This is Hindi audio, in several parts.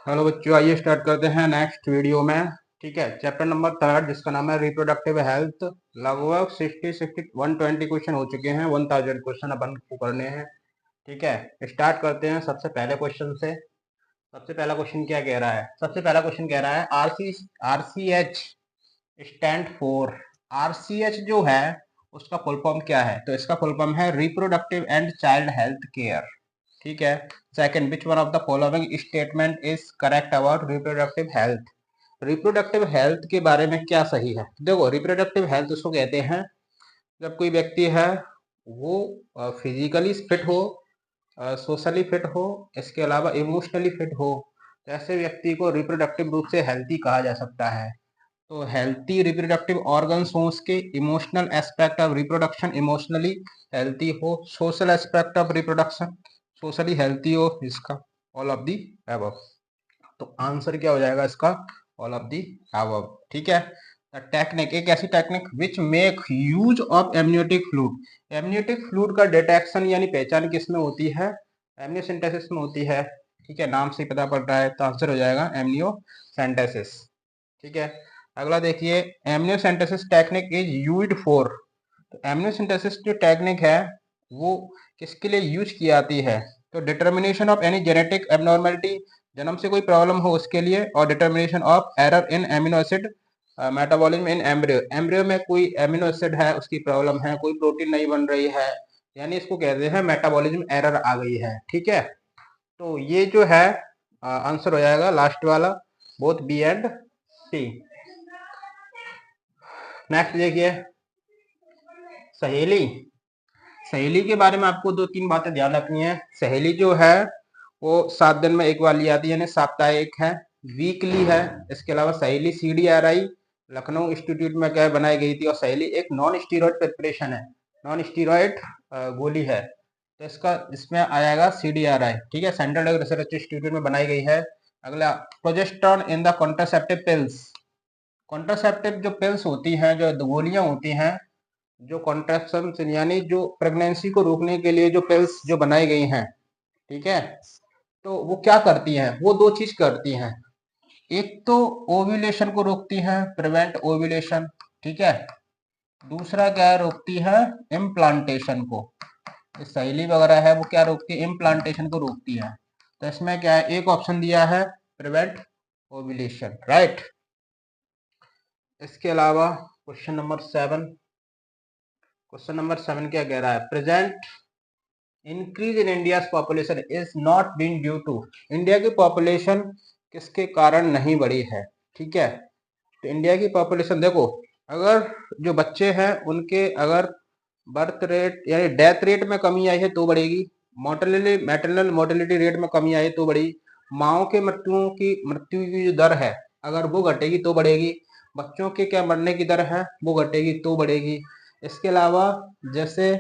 हेलो बच्चों, आइए स्टार्ट करते हैं नेक्स्ट वीडियो में। ठीक है, चैप्टर नंबर 3 जिसका नाम है रिप्रोडक्टिव हेल्थ। लगभग 120 क्वेश्चन हो चुके हैं। 1000 क्वेश्चन अपन को करने हैं। ठीक है, स्टार्ट करते हैं सबसे पहले क्वेश्चन से। सबसे पहला क्वेश्चन क्या कह रहा है? सबसे पहला क्वेश्चन कह रहा है RCH स्टैंड फॉर। RCH जो है उसका फुल फॉर्म क्या है? तो इसका फुल फॉर्म है reproductive and child health care. ठीक है। Second, which one of the following statement is correct about reproductive health? Reproductive health के बारे में क्या सही है? देखो, रिप्रोडक्टिव हेल्थ उसको कहते हैं जब कोई व्यक्ति है वो फिजिकली फिट हो, सोशली फिट हो, इसके अलावा इमोशनली फिट हो, तो ऐसे व्यक्ति को रिप्रोडक्टिव रूप से हेल्थी कहा जा सकता है। तो हेल्थी रिप्रोडक्टिव ऑर्गन्स हो, उसके emotional aspect of reproduction emotionally healthy हो, social aspect of reproduction socially healthy हो, इसका ऑल ऑफ दी अबव। तो आंसर क्या हो जाएगा इसका? All of the above. ठीक है। टेक्निक, एक ऐसी technique which make use of amniotic fluid. Amniotic fluid का डिटेक्शन यानी पहचान किस में होती है? एमनियोसेंटेसिस में होती है। ठीक है, नाम से पता पड़ रहा है, तो आंसर हो जाएगा एमनियोसेंटेसिस। ठीक है। अगला देखिए, amniocentesis technique is used for. तो एमनियोसेंटेसिस जो टेक्निक है वो किसके लिए यूज की जाती है? तो determination of any genetic abnormality, जन्म से कोई प्रॉब्लम हो उसके लिए, और determination of error in amino acid metabolism in embryo. Embryo में कोई एमिनो एसिड है, उसकी प्रॉब्लम है, कोई प्रोटीन नहीं बन रही है, यानी इसको कहते हैं मेटाबॉलिज्म एरर आ गई है। ठीक है। तो ये जो है आंसर हो जाएगा लास्ट वाला, both B and C. Next देखिए, सहेली। सहेली के बारे में आपको दो तीन बातें ध्यान रखनी है। सहेली जो है वो 7 दिन में एक बार ली आती है, यानी साप्ताहिक है, वीकली है। इसके अलावा सहेली CDRI लखनऊ इंस्टीट्यूट में क्या बनाई गई थी, और सहेली एक नॉन स्टीरॉयड प्रिपरेशन है, नॉन स्टीरॉयड गोली है। तो इसका इसमें आएगा CDRI। ठीक है, सेंट्रल रिसर्च इंस्टीट्यूट में बनाई गई है। अगला, progesterone in the contraceptive pills. Contraceptive जो पिल्स होती हैं, जो गोलियां होती हैं, जो कॉन्ट्रेक्शन यानी जो प्रेगनेंसी को रोकने के लिए जो पिल्स जो बनाई गई हैं, ठीक है, तो वो क्या करती हैं? वो दो चीज करती हैं। एक तो ओव्यूलेशन को रोकती है, प्रिवेंट ओव्यूलेशन। ठीक है। दूसरा क्या रोकती है? इम्प्लांटेशन को। सहेली वगैरह है वो क्या रोकती है? इम्प्लांटेशन को रोकती है। तो इसमें क्या है? एक ऑप्शन दिया है प्रिवेंट ओव्यूलेशन, राइट। इसके अलावा क्वेश्चन नंबर 7 क्या कह रहा है? Present increase in India population is not been due to. India की पॉपुलेशन किसके कारण नहीं बढ़ी है? ठीक है। तो इंडिया की पॉपुलेशन देखो, अगर जो बच्चे हैं उनके अगर बर्थ रेट यानी डेथ रेट में कमी आई है तो बढ़ेगी, मोर्टेलिटी मैटरनल मोर्टेलिटी रेट में कमी आई है तो बढ़ी, माओ के मृत्यु की जो दर है अगर वो घटेगी तो बढ़ेगी, बच्चों के क्या मरने की दर है वो घटेगी तो बढ़ेगी। इसके अलावा जैसे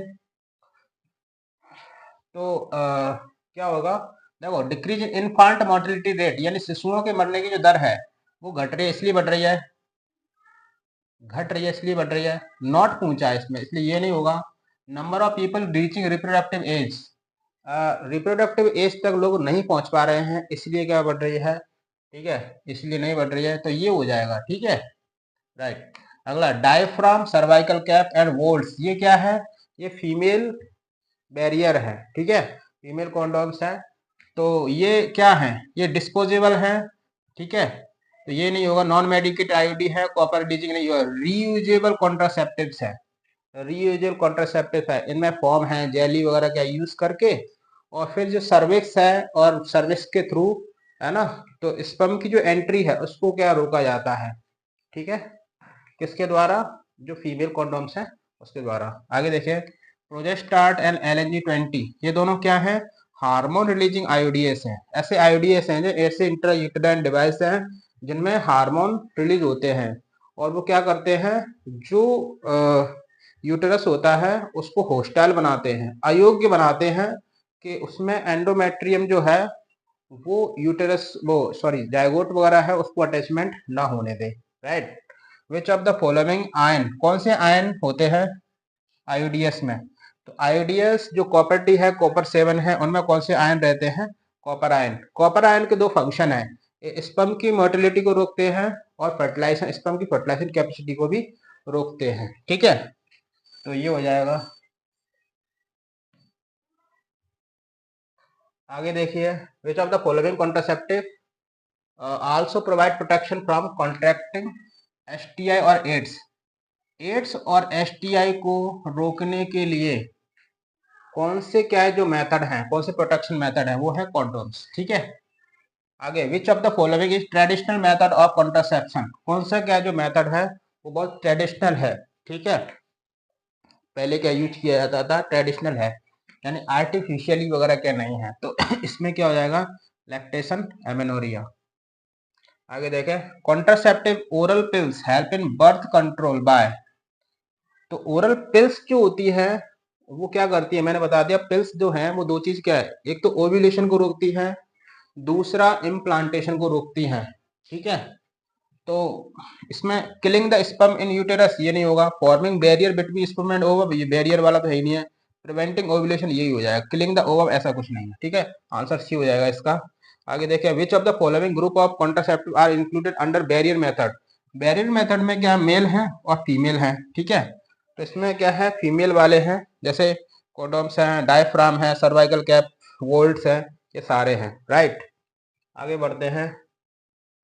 तो क्या होगा? देखो, डिक्रीज इन इन्फांट मोर्टेलिटी रेट यानी शिशुओं के मरने की जो दर है वो घट रही है, इसलिए बढ़ रही है, घट रही है इसलिए बढ़ रही है, नॉट पहुंचा है इसमें, इसलिए ये नहीं होगा। Number of people reaching reproductive age, reproductive age तक लोग नहीं पहुंच पा रहे हैं, इसलिए क्या बढ़ रही है? ठीक है, इसलिए नहीं बढ़ रही है, तो ये हो जाएगा। ठीक है, राइट। अगला, diaphragm, cervical cap and volts, ये क्या है? ये फीमेल बैरियर है। ठीक है, फीमेल कॉन्डोम्स है। तो ये क्या है? ये डिस्पोजेबल है। ठीक है, तो ये नहीं होगा। नॉन मेडिकेट आईयूडी है, कॉपर डीजिंग नहीं होगा। रीयूजेबल कॉन्ट्रासेप्टिव्स है, रीयूजेबल कॉन्ट्रासेप्टिव है, इनमें फॉर्म है जेली वगैरह का यूज करके, और फिर जो सर्विक्स है और सर्विक्स के थ्रू है ना, तो स्पर्म की जो एंट्री है उसको क्या रोका जाता है? ठीक है, किसके द्वारा? जो फीमेल कॉन्डोम्स हैं उसके द्वारा। आगे देखिए, प्रोजेस्टार्ट एंड LNG-20, ये दोनों क्या है? हार्मोन रिलीजिंग आईओडीएस हैं। ऐसे आईओडीएस हैं जो ऐसे इंट्रायूटेराइन डिवाइस हैं जिनमें हार्मोन रिलीज होते हैं, और वो क्या करते हैं? जो यूटेरस होता है उसको होस्टाइल बनाते हैं, अयोग्य बनाते हैं, कि उसमें एंडोमेट्रियम जो है वो यूटेरस वो सॉरी जायगोट वगैरह है उसको अटैचमेंट ना होने दे, right. Which of the following ion, कौन से आयन होते हैं आयोडीएस में? तो आयोडीएस जो कॉपर टी है, कॉपर 7 है, उनमें कौन से आयन रहते हैं? Copper ion. कॉपर आयन के दो फंक्शन है, स्पर्म की मोटिलिटी को रोकते हैं और फर्टिलाइजेशन स्पर्म की फर्टिलाइजेशन कैपेसिटी को भी रोकते हैं। ठीक है, तो ये हो जाएगा। आगे देखिए, which of the following contraceptive also provide protection from contracting STI और एड्स। एड्स और एसटीआई को रोकने के लिए कौन से क्या है जो मेथड है, कौन से प्रोटेक्शन मेथड है, वो है कॉन्डोम्स। ठीक है, आगे विच of the following is traditional method of contraception. कौन सा क्या जो मेथड है वो बहुत ट्रेडिशनल है। ठीक है, पहले क्या यूज किया जाता था, ट्रेडिशनल है, यानी आर्टिफिशियली वगैरह क्या नहीं है। तो इसमें क्या हो जाएगा, लैक्टेशन एमेनोरिया। आगे देखें, contraceptive oral pills help in birth control by. तो ओरल पिल्स जो होती है वो क्या करती है, मैंने बता दिया। पिल्स जो है वो दो चीज क्या है, एक तो ओव्यूलेशन को रोकती है, दूसरा इम्प्लांटेशन को रोकती है। ठीक है, तो इसमें killing the sperm in uterus ये नहीं होगा, forming barrier between sperm and ovum ये बैरियर वाला तो है ही नहीं है, प्रिवेंटिंग ओव्यूलेशन यही हो जाएगा, किलिंग द ओवम ऐसा कुछ नहीं है। ठीक है, आंसर सी हो जाएगा इसका। आगे देखिए, which of the following group of contraceptive are included under barrier method. Barrier method में क्या मेल है और फीमेल है। ठीक है, तो इसमें क्या है, फीमेल वाले हैं, जैसे कोडोम्स हैं, डायफ्राम है, सर्वाइकल कैप, वोल्ट्स है, ये सारे हैं। राइट, आगे बढ़ते हैं।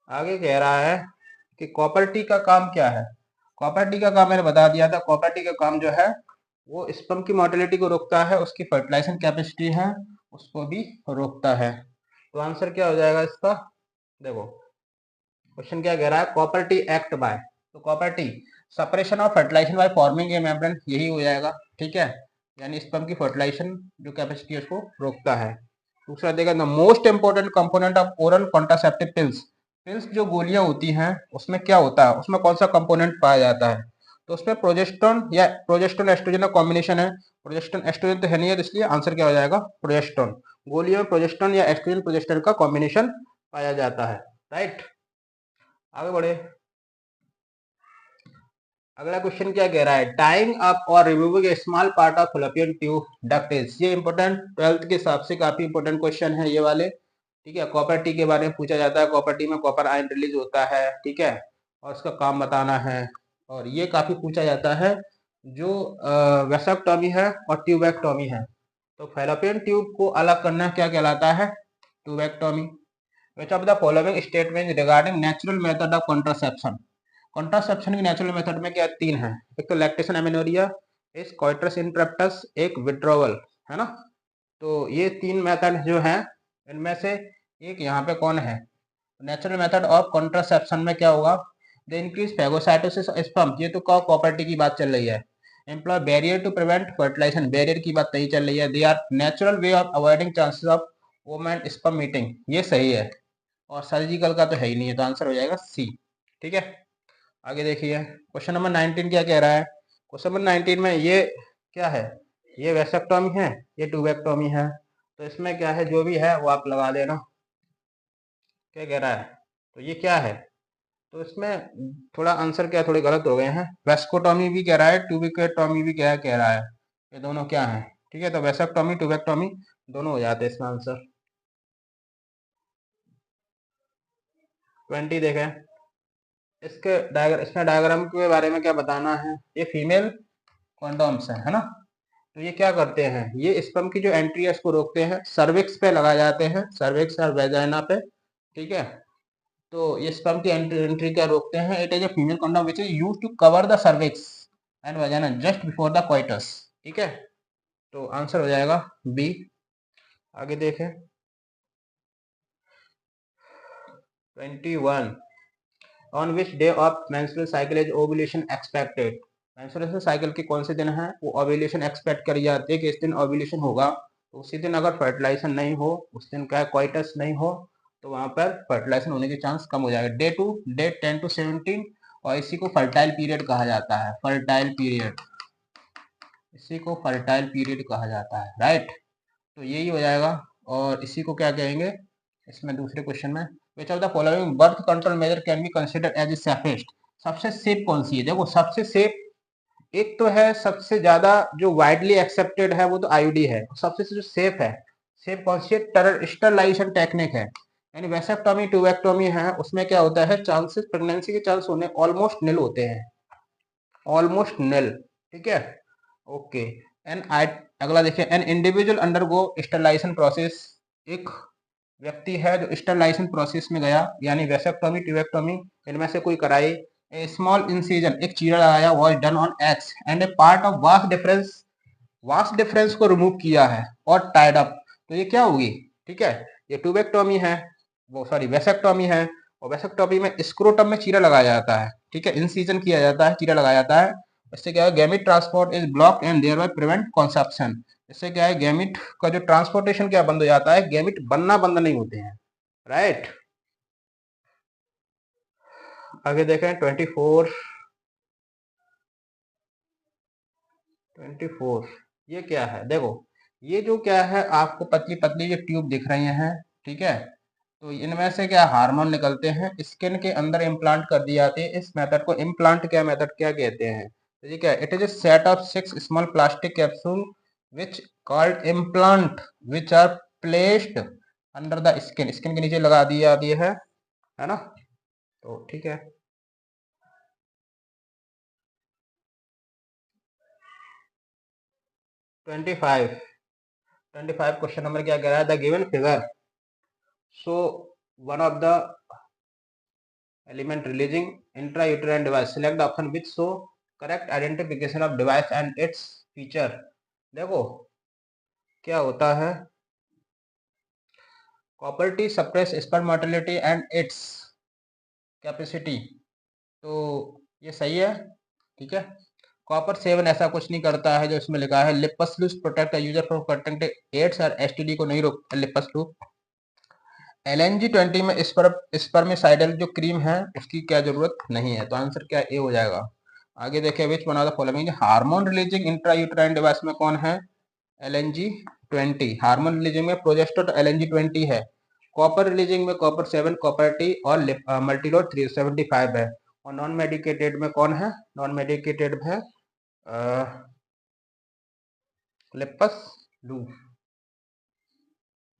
आगे कह रहा है कि कॉपर टी का काम क्या है। कॉपर टी का काम मैंने बता दिया था। कॉपर टी का काम जो है वो स्पर्म की मोटिलिटी को रोकता है, उसकी फर्टिलाइजेशन कैपेसिटी है उसको भी रोकता है। तो आंसर क्या हो जाएगा इसका, देखो क्वेश्चन क्या कह रहा है, कॉपर टी एक्ट बाय। तो copper T separation of fertilisation by forming a membrane, यही हो जाएगा। ठीक है, यानी स्पर्म की फर्टिलाइजेशन जो कैपेसिटी है उसको रोकता है। दूसरा देगा, the most important component of oral contraceptive pills. Pills जो गोलियां होती हैं उसमें क्या होता है, उसमें कौन सा कंपोनेंट पाया जाता है। तो उसमें प्रोजेस्टेरोन या प्रोजेस्टेरोन एस्ट्रोजन का कॉम्बिनेशन है। प्रोजेस्टेरोन एस्ट्रोजन तो है नहीं है, तो इसलिए आंसर क्या हो जाएगा, प्रोजेस्टेरोन। गोलियों में प्रोजेस्टेरोन या एस्ट्रोजन प्रोजेस्टेरोन का कॉम्बिनेशन पाया जाता है। राइट, आगे बढ़े। अगला क्वेश्चन क्या कह रहा है, टाइंग अप और removing A small part of fallopian tube duct is. ये इंपॉर्टेंट 12th के हिसाब से काफी इंपॉर्टेंट क्वेश्चन है ये वाले। ठीक है, कॉपर टी के बारे में पूछा जाता है, कॉपर टी में कॉपर आयन रिलीज होता है। ठीक है, और उसका काम बताना है। और ये काफी पूछा जाता है जो वेसेक्टोमी है और ट्यूबेक्टोमी है। तो फैलोपियन ट्यूब को अलग करना क्या कहलाता है, tubectomy. Which of the following statement regarding natural method of contraception. Contraception की नेचुरल मेथड में क्या तीन है, एक तो लैक्टेशन एमेनोरिया, एक कोइट्रस इंटरप्टस, एक विड्रोवल, है ना। तो ये तीन मेथड जो है इनमें से एक यहाँ पे कौन है, नेचुरल मेथड ऑफ कॉन्ट्रासेप्शन में क्या होगा, द इंक्रीज फैगोसाइटोसिस स्पर्म, ये तो प्रॉपर्टी की बात चल रही है। Employ barrier to prevent fertilisation, barrier की बात नहीं चल रही है। They are natural way of avoiding chances of women sperm meeting, ये सही है। और सर्जिकल का तो है ही नहीं है, तो आंसर हो जाएगा सी। ठीक है, आगे देखिए, क्वेश्चन नंबर 19 क्या कह रहा है। क्वेश्चन नंबर 19 में ये क्या है, ये वेसेक्टोमी है, ये ट्यूबेक्टोमी है। तो इसमें क्या है, जो भी है वो आप लगा देना। क्या कह रहा है, तो ये क्या है, तो इसमें थोड़ा आंसर क्या थोड़े गलत हो गए हैं। वेस्कोटोमी भी कह रहा है, ट्यूबिकेटोमी भी क्या कह रहा है, ये दोनों क्या है। ठीक है, तो वेसेक्टोमी ट्यूबेक्टोमी दोनों हो जाते हैं इसमें आंसर। 20 देखें, इसमें डायग्राम के बारे में क्या बताना है। ये फीमेल कॉन्डोम्स है ना। तो ये क्या करते हैं, ये स्पर्म की जो एंट्री है इसको रोकते हैं, सर्विक्स पे लगाए जाते हैं, सर्विक्स और वेजाइना पे। ठीक है, तो ये स्पर्म की एंट्री क्या रोकते हैं। It is a female condom which is used to cover the cervix and vagina just before the coitus. ठीक है, तो आंसर हो जाएगा बी। आगे देखें, 21 on which day of menstrual cycle is ovulation expected. Menstrual cycle के कौन से दिन है वो ओव्यूलेशन एक्सपेक्ट करी जाती है कि इस दिन ओव्यूलेशन होगा। तो उसी दिन अगर फर्टिलाइजेशन नहीं हो, उस दिन क्या क्वाइटस नहीं हो, तो वहां पर फर्टिलाइजेशन होने के चांस कम हो जाएगा। डे 10 to 17, और इसी को फर्टाइल पीरियड कहा जाता है। फर्टाइल पीरियड, इसी को फर्टाइल पीरियड कहा जाता है। राइट, तो यही हो जाएगा। और इसी को क्या कहेंगे इसमें दूसरे क्वेश्चन में, which of the following birth control measure can be considered as a safest. सबसे सेफ कौन सी है, देखो सबसे सेफ एक तो है, सबसे ज्यादा जो वाइडली एक्सेप्टेड है वो तो आईयूडी है। सबसे जो सेफ है, सेफ कौन सी है, स्टरलाइजेशन टेक्निक है। यानी वेसेक्टोमी ट्यूबेक्टोमी है, उसमें क्या होता है, चांसेस प्रेगनेंसी के चांस होने ऑलमोस्ट निल होते हैं, ऑलमोस्ट निल, ठीक है। ओके। एन आई अगला देखिए, an individual undergo sterilisation process, एक व्यक्ति है जो स्टरलाइजेशन प्रोसेस में गया, यानी वेसेक्टोमी ट्यूबेक्टोमी इनमें से कोई कराई। ए स्मॉल इंसिजन, एक चीरा लगाया, was done on x and A part of vast difference को रिमूव किया है और टाइड अप, तो ये क्या होगी, ठीक है, ये ट्यूबेक्टोमी है, वो सॉरी वेसेक्टोमी है। और वेसेक्टोमी में स्क्रोटम में चीरा लगाया जाता है, ठीक है, इंसिजन किया जाता है, चीरा लगाया जाता है। इससे क्या है, gamete transport is block and thereby prevent conception. इससे क्या है, गैमिट का जो ट्रांसपोर्टेशन क्या बंद हो जाता है, गैमिट बनना बंद नहीं होते हैं, राइट। आगे देखें 24 ये क्या है, देखो ये जो क्या है, आपको पतली पतली ये ट्यूब दिख रही हैं, ठीक है, तो इनमें से क्या हार्मोन निकलते हैं, स्किन के अंदर इम्प्लांट कर दिए जाते हैं। इस मेथड को इम्प्लांट क्या मेथड क्या कहते हैं, तो ये क्या है, it is a set of 6 small plastic capsule which called implant which are placed under the skin, skin के नीचे लगा दिए जाती है ना, तो ठीक है। 25 क्वेश्चन नंबर क्या कह रहा है, the given figure so one of the element releasing intrauterine device, select the option which so correct identification of device and its feature. देखो क्या होता है, copper T suppress sperm motility and its capacity, तो ये सही है, ठीक है। कॉपर 7 ऐसा कुछ नहीं करता है जो इसमें लिखा है, Lippes loop protect user from contact AIDS और एसटीडी को नहीं रोकता लिपस लूज। LNG-20 में स्पर्मिसाइडल जो क्रीम है उसकी क्या जरूरत नहीं है, तो आंसर क्या ए हो जाएगा। आगे देखिए, विच one of the following hormone releasing intrauterine device में कौन है, LNG-20। हार्मोन रिलीजिंग में प्रोजेस्टेरोन LNG-20 है, कॉपर रिलीजिंग में कॉपर 7 कॉपर टी और मल्टीलोड 375 है। और नॉन मेडिकेटेड में कौन है, नॉन मेडिकेटेड है लिपस लू।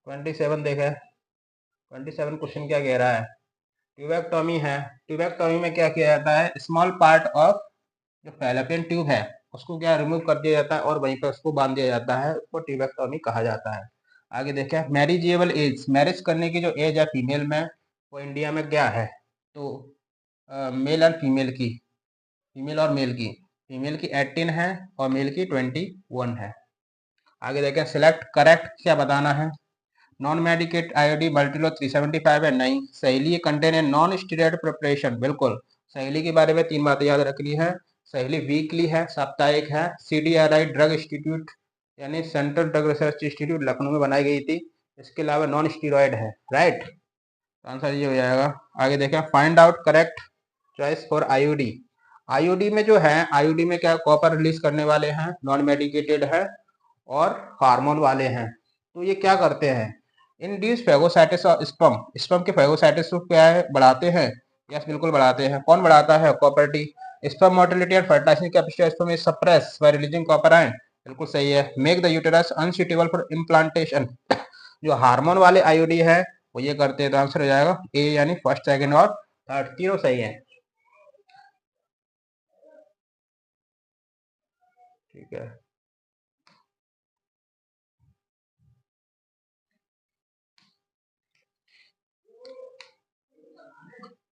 27 देखे, 27 क्वेश्चन क्या कह रहा है, ट्यूबेक्टोमी है, ट्यूबेक्टोमी में क्या किया जाता है, स्मॉल पार्ट ऑफ जो फैलोपियन ट्यूब है उसको क्या रिमूव कर दिया जाता है और वहीं पर उसको बांध दिया जाता है, उसको ट्यूबेक्टोमी कहा जाता है। आगे देखें, मैरिजेबल एज, मैरिज करने की जो एज है फीमेल में, वो इंडिया में क्या है, तो मेल और फीमेल की, फीमेल और मेल की, फीमेल की 18 है और मेल की 21 है। आगे देखें, सिलेक्ट करेक्ट क्या बताना है, नॉन मेडिकेट आईओडी मल्टीलो 375 है, नहीं। सहेली कंटेन है नॉन स्टीरॉयड प्रिपरेशन, बिल्कुल। सहेली के बारे में 3 बातें याद रखनी है, सहेली वीकली है, साप्ताहिक है, CDRI ड्रग इंस्टीट्यूट यानी central drug research institute Lucknow में बनाई गई थी, इसके अलावा नॉन स्टीरॉयड है, राइट, तो आंसर ये हो जाएगा। आगे देखें, find out correct choice for IOD. IOD में जो है, आईओडी में क्या कॉपर रिलीज करने वाले हैं, नॉन मेडिकेटेड है और हार्मोन वाले हैं, तो ये क्या करते हैं, इंड्यूस फेगोसाइटिस और स्पर्म, स्पर्म के फेगोसाइटिस को क्या है, बढ़ाते हैं, यस बिल्कुल बढ़ाते हैं। कौन बढ़ाता है, copper T. Sperm motility and fertilisation capacity of sperm is suppress by releasing copper ion, बिल्कुल सही है। Make the uterus unsuitable for implantation, जो हार्मोन वाले आईओडी है वो ये करते हैं, तो आंसर हो जाएगा ए, यानी फर्स्ट सेकंड और थर्ड तीनों सही है, ठीक है।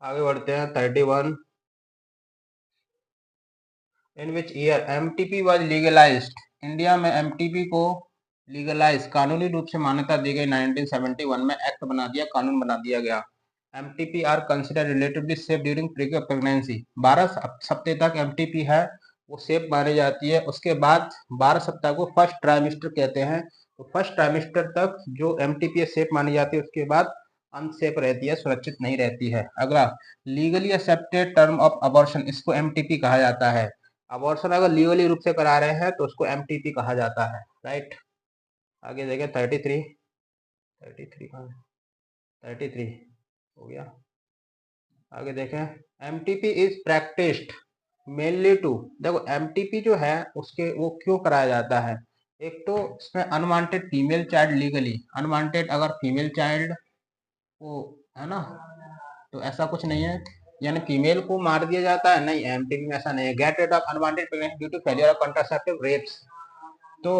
आगे बढ़ते हैं 31, in which year MTP was legalised, India में एमटीपी को लीगलाइज कानूनी रूप से मान्यता दी गई 1971 में, एक्ट बना दिया, कानून बना दिया गया। MTP are consider relatively safe during pregnancy, 12 सप्ताह तक एमटीपी है वो सेफ मानी जाती है, उसके बाद 12 सप्ताह को फर्स्ट ट्राइमेस्टर कहते हैं, तो फर्स्ट ट्राइमेस्टर तक जो एमटीपी सेफ मानी जाती है, उसके बाद अनसेफ रहती है, सुरक्षित नहीं रहती है। अगला, legally accepted term of abortion, इसको एमटीपी कहा जाता है। अबॉर्शन अगर लीगली रूप से करा रहे हैं तो उसको एमटीपी कहा जाता है, राइट। आगे देखें 33, 33 कहाँ है? 33 हो गया। आगे देखें, MTP is practised mainly to, देखो एमटीपी जो है उसके वो क्यों कराया जाता है, एक तो इसमें unwanted female child legally, unwanted अगर फीमेल चाइल्ड वो है ना, तो ऐसा कुछ नहीं है, यानी फीमेल को मार दिया जाता है, नहीं एमटीबी में ऐसा नहीं है। Get rid of unwanted pregnancy due to failure of contraceptive rapes, तो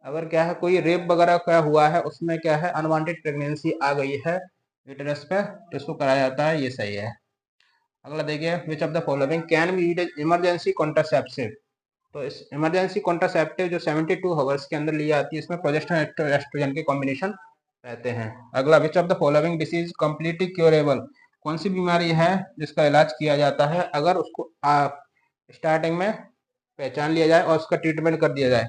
अगर क्या है कोई रेप वगैरह क्या हुआ है, उसमें क्या है अनवांटेड प्रेगनेंसी आ गई है यूटेरस पे, तो इसको कराया जाता है, ये सही है। अगला देखिए, which of the following can be used as emergency contraceptive, तो इस इमरजेंसी कॉन्ट्रासेप्टिव जो 72 आवर्स के अंदर ली जाती है, इसमें प्रोजेस्टेरोन एस्ट्रोजन के कॉम्बिनेशन रहते हैं। अगला, विच of the following disease completely curable, कौन सी बीमारी है जिसका इलाज किया जाता है अगर उसको स्टार्टिंग में पहचान लिया जाए और उसका ट्रीटमेंट कर दिया जाए।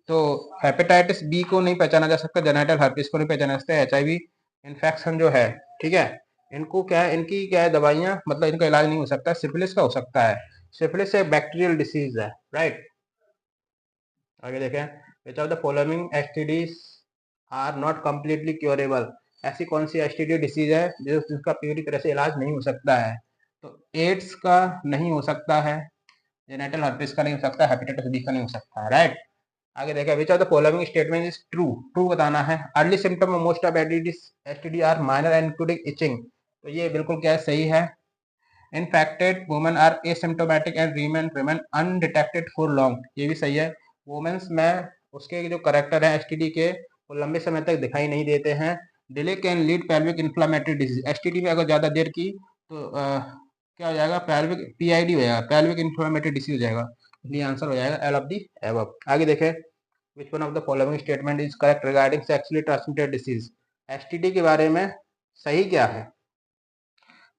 तो हेपेटाइटिस बी को नहीं पहचाना जा सकता, जेनिटल हर्पिस को नहीं पहचाना जा सकता, एचआईवी इन्फेक्शन जो है, ठीक है, इनको क्या है, इनकी क्या है दवाइयाँ, मतलब इनका इलाज नहीं हो सकता। सिफिलिस का हो सकता है, सिफिलिस एक बैक्टीरियल डिसीज है, राइट। आगे देखें, which of the following STDs are not completely curable, ऐसी कौन सी एसटीडी डिसीज है जिसका पूरी तरह से इलाज नहीं हो सकता है। तो एड्स का नहीं हो सकता है, जेनिटल हर्पिस का नहीं हो सकता, हेपेटाइटिस बी का नहीं हो सकता है, राइट। आगे देखा, which of the following statement is true, true बताना है। Early symptom of most of STD are minor and including itching, तो ये बिल्कुल क्या है, सही है। Infected women are asymptomatic and remain undetected for long, ये भी सही है। वुमेन्स में उसके जो करेक्टर है एसटीडी के, वो लंबे समय तक दिखाई नहीं देते हैं। Delay can lead pelvic inflammatory disease, STD में अगर ज़्यादा देर की तो क्या हो जाएगा, पेल्विक पीआईडी हो जाएगा, पेल्विक इन्फ्लामेटरी डिसीज हो जाएगा, इसलिए आंसर हो जाएगा एल ऑफ दी एबव। आगे देखें, which one of the following statement is correct regarding sexually transmitted disease, STD के बारे में सही क्या है।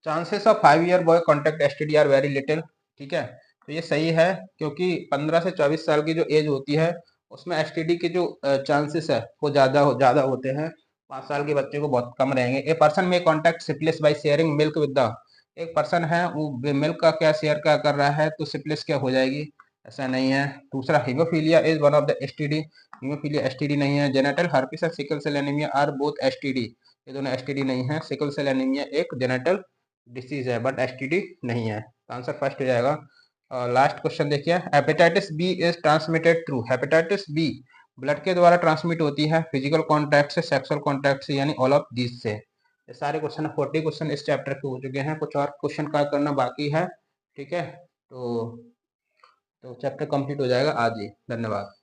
Chances of 5 year boy contact STD are very little, ठीक है, तो ये सही है, क्योंकि 15 से 24 साल की जो एज होती है उसमें एसटीडी के जो चांसेस है वो ज़्यादा होते हैं। 5 साल के बच्चे को बहुत कम रहेंगे। ए पर्सन में contact syphilis by sharing milk with the, एक पर्सन है वो मिल्क का क्या शेयर क्या कर रहा है, तो सिफिलिस क्या हो जाएगी, ऐसा नहीं है। दूसरा, haemophilia is one of the STD, haemophilia STD नहीं है। जेनेटल हर्पिस और sickle cell anaemia are both STD, ये दोनों एसटीडी नहीं है। सिकल सेल एनीमिया एक जेनेटल डिसीज है बट एसटीडी नहीं है, तो आंसर फर्स्ट हो जाएगा। लास्ट क्वेश्चन देखिए, hepatitis B is transmitted through, hepatitis B blood के द्वारा ट्रांसमिट होती है, फिजिकल कॉन्टैक्ट से, सेक्सुअल कॉन्टैक्ट से, यानी ऑल ऑफ दीज से। ये सारे क्वेश्चन 40 क्वेश्चन इस चैप्टर के हो चुके हैं, कुछ और क्वेश्चन का करना बाकी है, ठीक है, तो चैप्टर कंप्लीट हो जाएगा आज ही। धन्यवाद।